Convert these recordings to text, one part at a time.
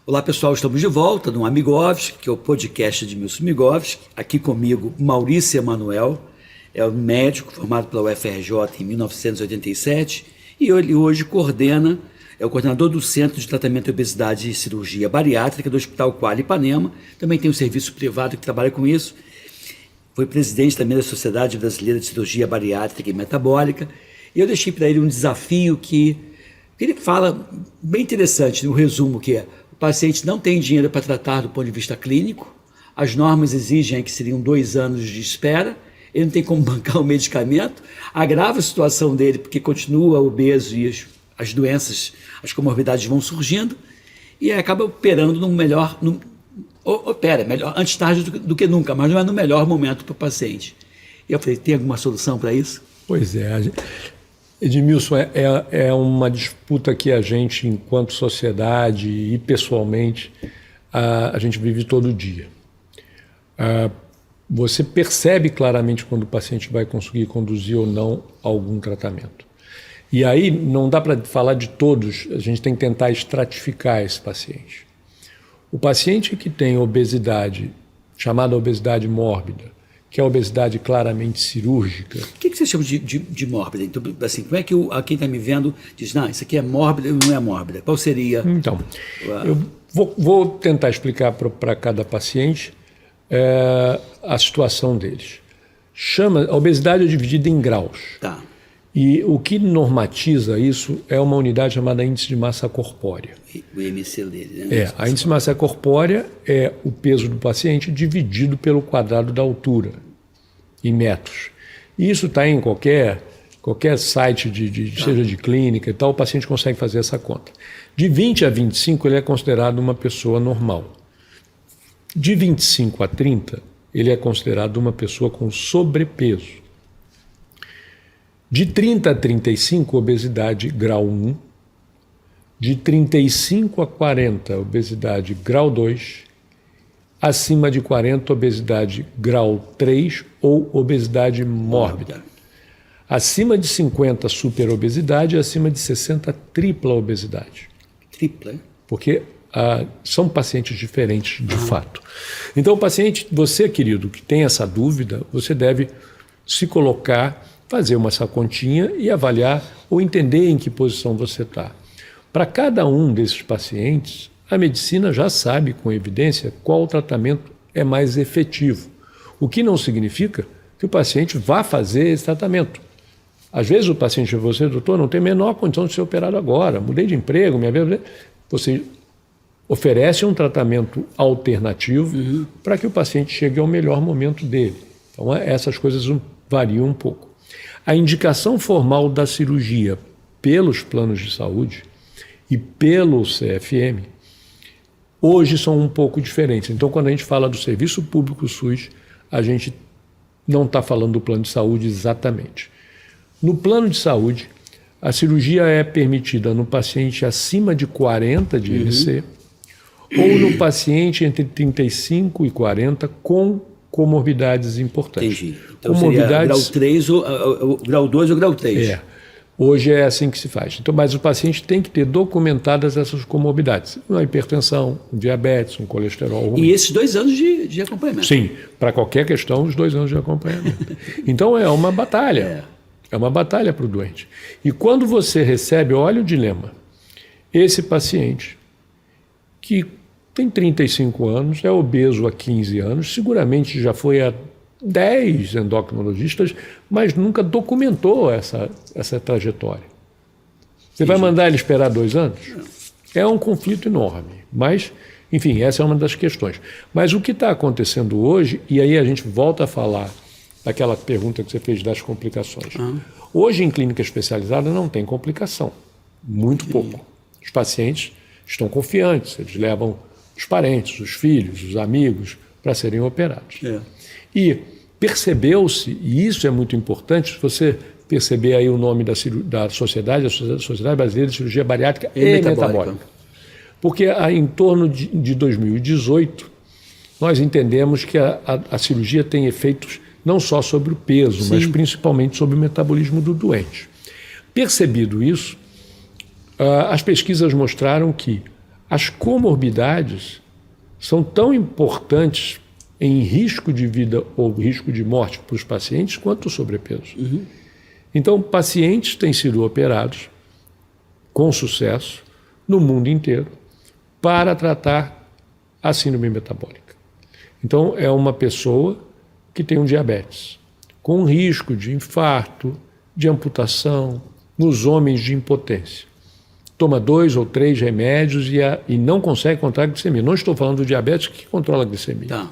Olá pessoal, estamos de volta no Amigovski, que é o podcast de Milson Migovski. Aqui comigo Maurício Emanuel, é um médico formado pela UFRJ em 1987 e ele hoje é o coordenador do Centro de Tratamento de Obesidade e Cirurgia Bariátrica do Hospital Quali Ipanema. Também tem um serviço privado que trabalha com isso. Foi presidente também da Sociedade Brasileira de Cirurgia Bariátrica e Metabólica. E eu deixei para ele um desafio que ele fala bem interessante, no resumo, que é: o paciente não tem dinheiro para tratar do ponto de vista clínico, as normas exigem que seriam 2 anos de espera, ele não tem como bancar o medicamento, agrava a situação dele porque continua obeso e as doenças, as comorbidades vão surgindo, e acaba operando melhor antes tarde do que nunca, mas não é no melhor momento para o paciente. E eu falei, tem alguma solução para isso? Pois é, Edmilson, é uma disputa que a gente, enquanto sociedade e pessoalmente, a gente vive todo dia. Você percebe claramente quando o paciente vai conseguir conduzir ou não algum tratamento. E aí não dá para falar de todos, a gente tem que tentar estratificar esse paciente. O paciente que tem obesidade, chamada obesidade mórbida, que é a obesidade claramente cirúrgica. O que você chama de mórbida? Então, assim, como é que quem está me vendo diz, não, isso aqui é mórbida ou não é mórbida? Qual seria? Então, eu vou tentar explicar para cada paciente a situação deles. A obesidade é dividida em graus. Tá. E o que normatiza isso é uma unidade chamada índice de massa corpórea. O IMC dele, né? A índice de massa corpórea é o peso do paciente dividido pelo quadrado da altura, em metros. E isso está em qualquer site, seja de clínica e tal, o paciente consegue fazer essa conta. De 20 a 25, ele é considerado uma pessoa normal. De 25 a 30, ele é considerado uma pessoa com sobrepeso. De 30 a 35, obesidade grau 1. De 35 a 40, obesidade grau 2. Acima de 40, obesidade grau 3 ou obesidade mórbida. Acima de 50, superobesidade. Acima de 60, tripla obesidade. Tripla? Porque são pacientes diferentes de fato. Então, o paciente, você, querido, que tem essa dúvida, você deve se colocar, fazer essa continha e avaliar ou entender em que posição você está. Para cada um desses pacientes, a medicina já sabe com evidência qual tratamento é mais efetivo, o que não significa que o paciente vá fazer esse tratamento. Às vezes o paciente diz: você, doutor, não tem a menor condição de ser operado agora, mudei de emprego, minha vida... Você oferece um tratamento alternativo para que o paciente chegue ao melhor momento dele. Então essas coisas variam um pouco. A indicação formal da cirurgia pelos planos de saúde e pelo CFM hoje são um pouco diferentes. Então, quando a gente fala do serviço público SUS, a gente não está falando do plano de saúde exatamente. No plano de saúde, a cirurgia é permitida no paciente acima de 40 de ILC ou no paciente entre 35 e 40 com comorbidades importantes. Entendi. Então seria grau 3, ou grau 2 ou grau 3. Hoje é assim que se faz. Então, mas o paciente tem que ter documentadas essas comorbidades. Uma hipertensão, um diabetes, um colesterol ruim. E esses 2 anos de acompanhamento. Sim, para qualquer questão, os 2 anos de acompanhamento. Então é uma batalha. É uma batalha para o doente. E quando você recebe, olha o dilema. Esse paciente que tem 35 anos, é obeso há 15 anos, seguramente já foi a 10 endocrinologistas, mas nunca documentou essa trajetória. Você vai mandar ele esperar 2 anos? É um conflito enorme, mas, enfim, essa é uma das questões. Mas o que está acontecendo hoje, e aí a gente volta a falar daquela pergunta que você fez das complicações. Hoje, em clínica especializada, não tem complicação, muito pouco. Os pacientes estão confiantes, eles levam os parentes, os filhos, os amigos para serem operados. E percebeu-se, e isso é muito importante, se você perceber aí o nome da sociedade, a Sociedade Brasileira de Cirurgia Bariátrica e Metabólica. Porque em torno de 2018, nós entendemos que a cirurgia tem efeitos não só sobre o peso, mas principalmente sobre o metabolismo do doente. Percebido isso, as pesquisas mostraram que as comorbidades são tão importantes em risco de vida ou risco de morte para os pacientes quanto o sobrepeso. Então, pacientes têm sido operados com sucesso no mundo inteiro para tratar a síndrome metabólica. Então, é uma pessoa que tem um diabetes, com risco de infarto, de amputação, nos homens de impotência. Toma 2 ou 3 remédios e não consegue controlar a glicemia. Não estou falando do diabetes que controla a glicemia. Tá.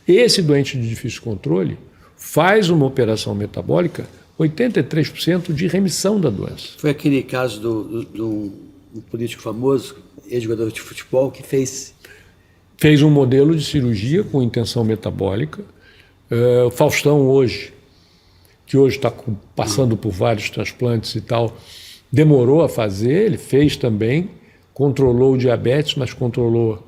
Esse doente de difícil controle faz uma operação metabólica, 83% de remissão da doença. Foi aquele caso do político famoso, ex-jogador de futebol, que fez um modelo de cirurgia com intenção metabólica. O Faustão hoje, que hoje está passando por vários transplantes e tal, demorou a fazer, ele fez também, controlou o diabetes, mas controlou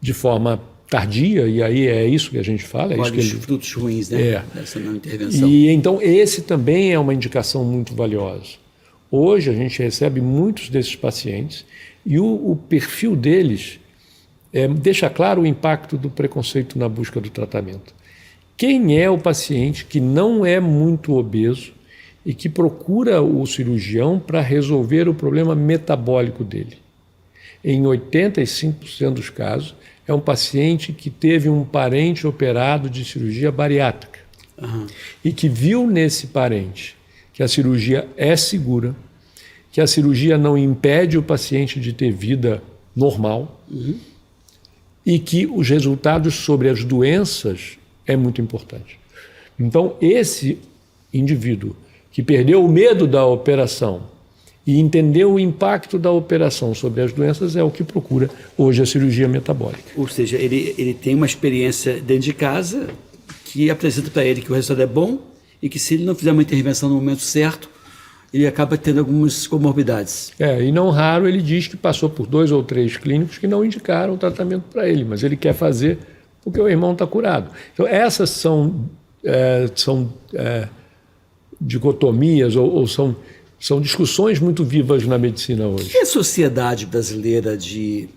de forma tardia, e aí é isso que a gente fala. Olha os frutos ruins, né? Dessa não intervenção. E então esse também é uma indicação muito valiosa. Hoje a gente recebe muitos desses pacientes e o perfil deles deixa claro o impacto do preconceito na busca do tratamento. Quem é o paciente que não é muito obeso e que procura o cirurgião para resolver o problema metabólico dele? Em 85% dos casos, é um paciente que teve um parente operado de cirurgia bariátrica e que viu nesse parente que a cirurgia é segura, que a cirurgia não impede o paciente de ter vida normal e que os resultados sobre as doenças é muito importante. Então, esse indivíduo que perdeu o medo da operação e entendeu o impacto da operação sobre as doenças é o que procura hoje a cirurgia metabólica. Ou seja, ele tem uma experiência dentro de casa que apresenta para ele que o resultado é bom e que se ele não fizer uma intervenção no momento certo, ele acaba tendo algumas comorbidades. E não raro ele diz que passou por 2 ou 3 clínicos que não indicaram o tratamento para ele, mas ele quer fazer porque o irmão está curado. Então essas são dicotomias ou são discussões muito vivas na medicina hoje. O que a Sociedade Brasileira de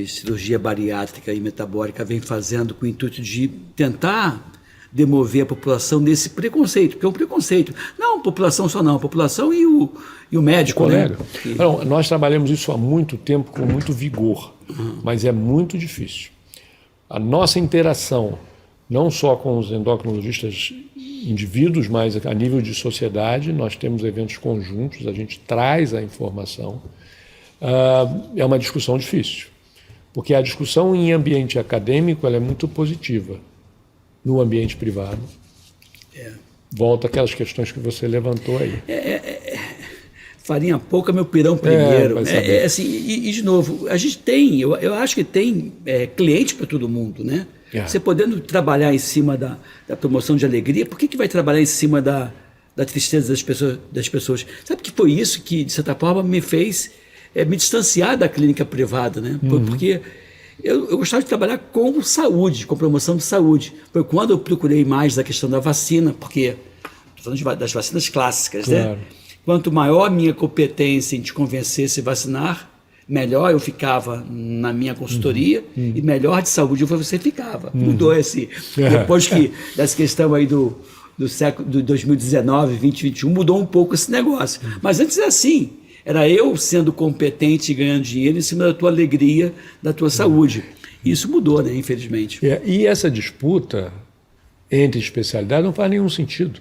Cirurgia Bariátrica e Metabólica vem fazendo com o intuito de tentar demover a população desse preconceito? Porque é um preconceito. Não, população só não, a população e o médico, colega. Né? Não, nós trabalhamos isso há muito tempo com muito vigor, mas é muito difícil. A nossa interação, não só com os endocrinologistas indivíduos, mas a nível de sociedade, nós temos eventos conjuntos, a gente traz a informação. É uma discussão difícil, porque a discussão em ambiente acadêmico ela é muito positiva. No ambiente privado, volta aquelas questões que você levantou aí. Farinha pouca, meu pirão primeiro. Assim, e de novo, a gente tem, eu acho que tem cliente para todo mundo, né? Você podendo trabalhar em cima da promoção de alegria, por que vai trabalhar em cima da tristeza das pessoas? Sabe que foi isso que, de certa forma, me fez me distanciar da clínica privada, né? Porque eu gostava de trabalhar com saúde, com promoção de saúde. Foi quando eu procurei mais da questão da vacina, porque estou falando das vacinas clássicas, claro, né? Quanto maior a minha competência em te convencer a se vacinar, melhor eu ficava na minha consultoria e melhor de saúde você ficava. Mudou depois dessa questão aí do século de 2019, 2021, mudou um pouco esse negócio. Mas antes era assim, era eu sendo competente e ganhando dinheiro em cima da tua alegria, da tua saúde. Isso mudou, né, infelizmente. E essa disputa entre especialidades não faz nenhum sentido.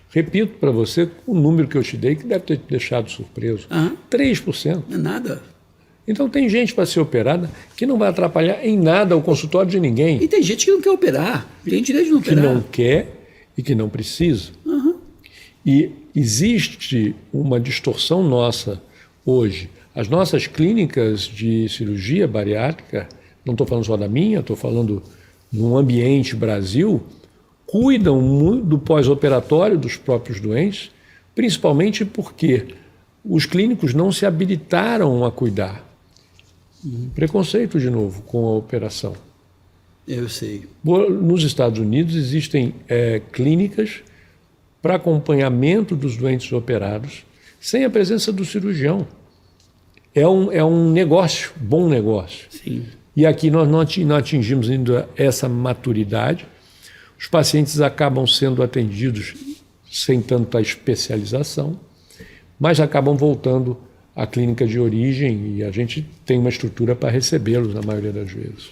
Repito para você o número que eu te dei, que deve ter te deixado surpreso. 3%. Não é nada. Então tem gente para ser operada que não vai atrapalhar em nada o consultório de ninguém. E tem gente que não quer operar, tem direito de não operar. Que não quer e que não precisa. E existe uma distorção nossa hoje. As nossas clínicas de cirurgia bariátrica, não estou falando só da minha, estou falando num ambiente Brasil, cuidam muito do pós-operatório dos próprios doentes, principalmente porque os clínicos não se habilitaram a cuidar. Preconceito, de novo, com a operação. Eu sei. Nos Estados Unidos existem clínicas para acompanhamento dos doentes operados sem a presença do cirurgião. é um negócio, bom negócio. Sim. E aqui nós não atingimos ainda essa maturidade. Os pacientes acabam sendo atendidos sem tanta especialização, mas acabam voltando à clínica de origem e a gente tem uma estrutura para recebê-los na maioria das vezes.